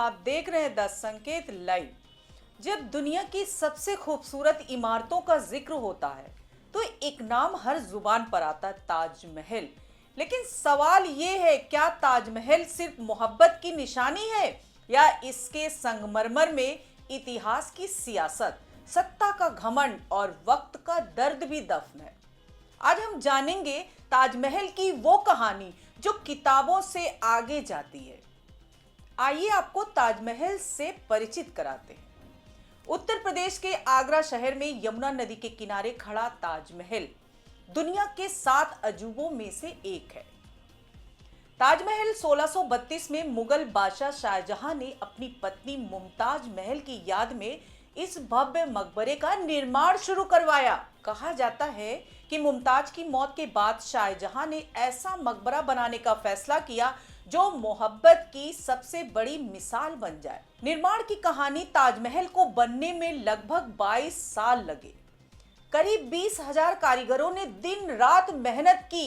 आप देख रहे हैं 10 संकेत लाइव। जब दुनिया की सबसे खूबसूरत इमारतों का जिक्र होता है तो एक नाम हर जुबान पर आता है, ताजमहल। लेकिन सवाल ये है, क्या ताजमहल सिर्फ मोहब्बत की निशानी है या इसके संगमरमर में इतिहास की सियासत, सत्ता का घमंड और वक्त का दर्द भी दफन है। आज हम जानेंगे ताजमहल की वो कहानी जो किताबों से आगे जाती है। आइए आपको ताजमहल से परिचित कराते हैं। उत्तर प्रदेश के आगरा शहर में यमुना नदी के किनारे खड़ा ताजमहल दुनिया के 7 अजूबों में से एक है। ताजमहल 1632 में मुगल बादशाह शाहजहां ने अपनी पत्नी मुमताज महल की याद में इस भव्य मकबरे का निर्माण शुरू करवाया। कहा जाता है कि मुमताज की मौत के बाद शाहजहां ने ऐसा मकबरा बनाने का फैसला किया जो मोहब्बत की सबसे बड़ी मिसाल बन जाए। निर्माण की कहानी, ताजमहल को बनने में लगभग 22 साल लगे। करीब 20,000 कारीगरों ने दिन रात मेहनत की।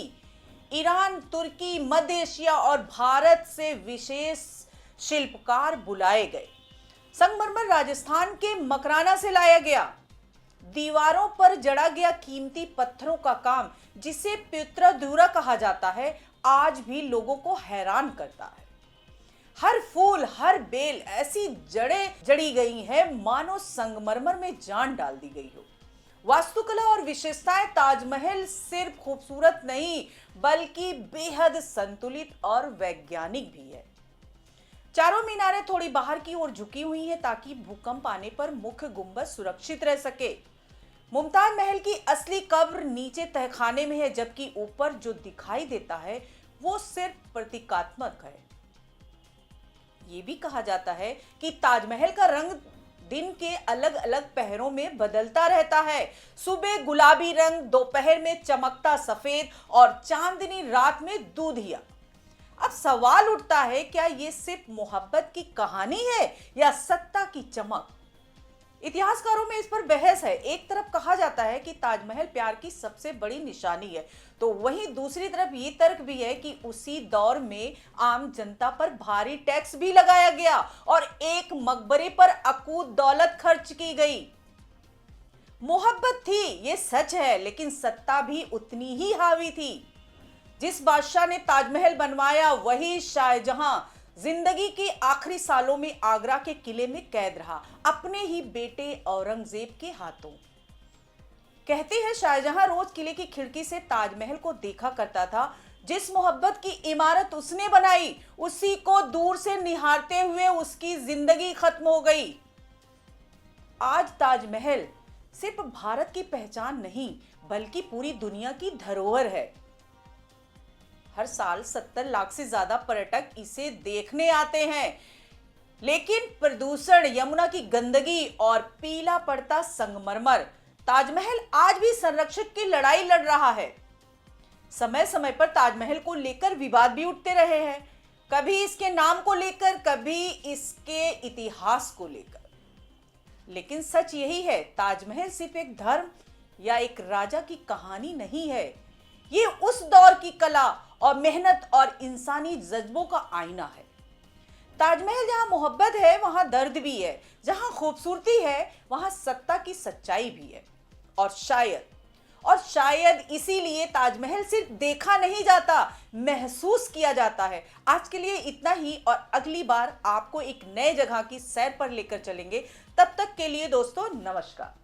ईरान, तुर्की, मध्य एशिया और भारत से विशेष शिल्पकार बुलाए गए। संगमरमर राजस्थान के मकराना से लाया गया। दीवारों पर जड़ा गया कीमती पत्थरों का काम, जिसे पितृधुरा कहा जाता है, आज भी लोगों को हैरान करता है। हर फूल, हर बेल ऐसी जड़ें जड़ी गई है मानो संगमरमर में जान डाल दी गई हो। वास्तुकला और विशेषताएं, ताजमहल सिर्फ खूबसूरत नहीं बल्कि बेहद संतुलित और वैज्ञानिक भी है। चारों मीनारें थोड़ी बाहर की ओर झुकी हुई हैं ताकि भूकंप आने पर मुख्य गुंबद सुरक्षित रह सके। मुमताज महल की असली कब्र नीचे तहखाने में है, जबकि ऊपर जो दिखाई देता है वो सिर्फ प्रतीकात्मक है। ये भी कहा जाता है कि ताजमहल का रंग दिन के अलग अलग पहरों में बदलता रहता है। सुबह गुलाबी रंग, दोपहर में चमकता सफेद और चांदनी रात में दूधिया। अब सवाल उठता है, क्या ये सिर्फ मोहब्बत की कहानी है या सत्ता की चमक? इतिहासकारों में इस पर बहस है। एक तरफ कहा जाता है कि ताजमहल प्यार की सबसे बड़ी निशानी है, तो वहीं दूसरी तरफ ये तर्क भी है कि उसी दौर में आम जनता पर भारी टैक्स भी लगाया गया और एक मकबरे पर अकूत दौलत खर्च की गई। मोहब्बत थी, ये सच है, लेकिन सत्ता भी उतनी ही हावी थी। जिस बादशाह ने ताजमहल बनवाया वही शाहजहां जिंदगी के आखिरी सालों में आगरा के किले में कैद रहा, अपने ही बेटे औरंगजेब के हाथों। कहते हैं शाहजहां रोज किले की खिड़की से ताजमहल को देखा करता था। जिस मोहब्बत की इमारत उसने बनाई, उसी को दूर से निहारते हुए उसकी जिंदगी खत्म हो गई। आज ताजमहल सिर्फ भारत की पहचान नहीं बल्कि पूरी दुनिया की धरोहर है। हर साल 70 लाख से ज्यादा पर्यटक इसे देखने आते हैं, लेकिन प्रदूषण, यमुना की गंदगी और पीला पड़ता संगमरमर, ताजमहल आज भी संरक्षण की लड़ाई लड़ रहा है। समय समय पर ताजमहल को लेकर विवाद भी उठते रहे हैं, कभी इसके नाम को लेकर, कभी इसके इतिहास को लेकर। लेकिन सच यही है, ताजमहल सिर्फ एक धर्म या एक राजा की कहानी नहीं है। ये उस दौर की कला और मेहनत और इंसानी जज्बों का आईना है। ताजमहल जहां मोहब्बत है वहां दर्द भी है, जहां खूबसूरती है वहां सत्ता की सच्चाई भी है। और शायद इसीलिए ताजमहल सिर्फ देखा नहीं जाता, महसूस किया जाता है। आज के लिए इतना ही, और अगली बार आपको एक नए जगह की सैर पर लेकर चलेंगे। तब तक के लिए दोस्तों, नमस्कार।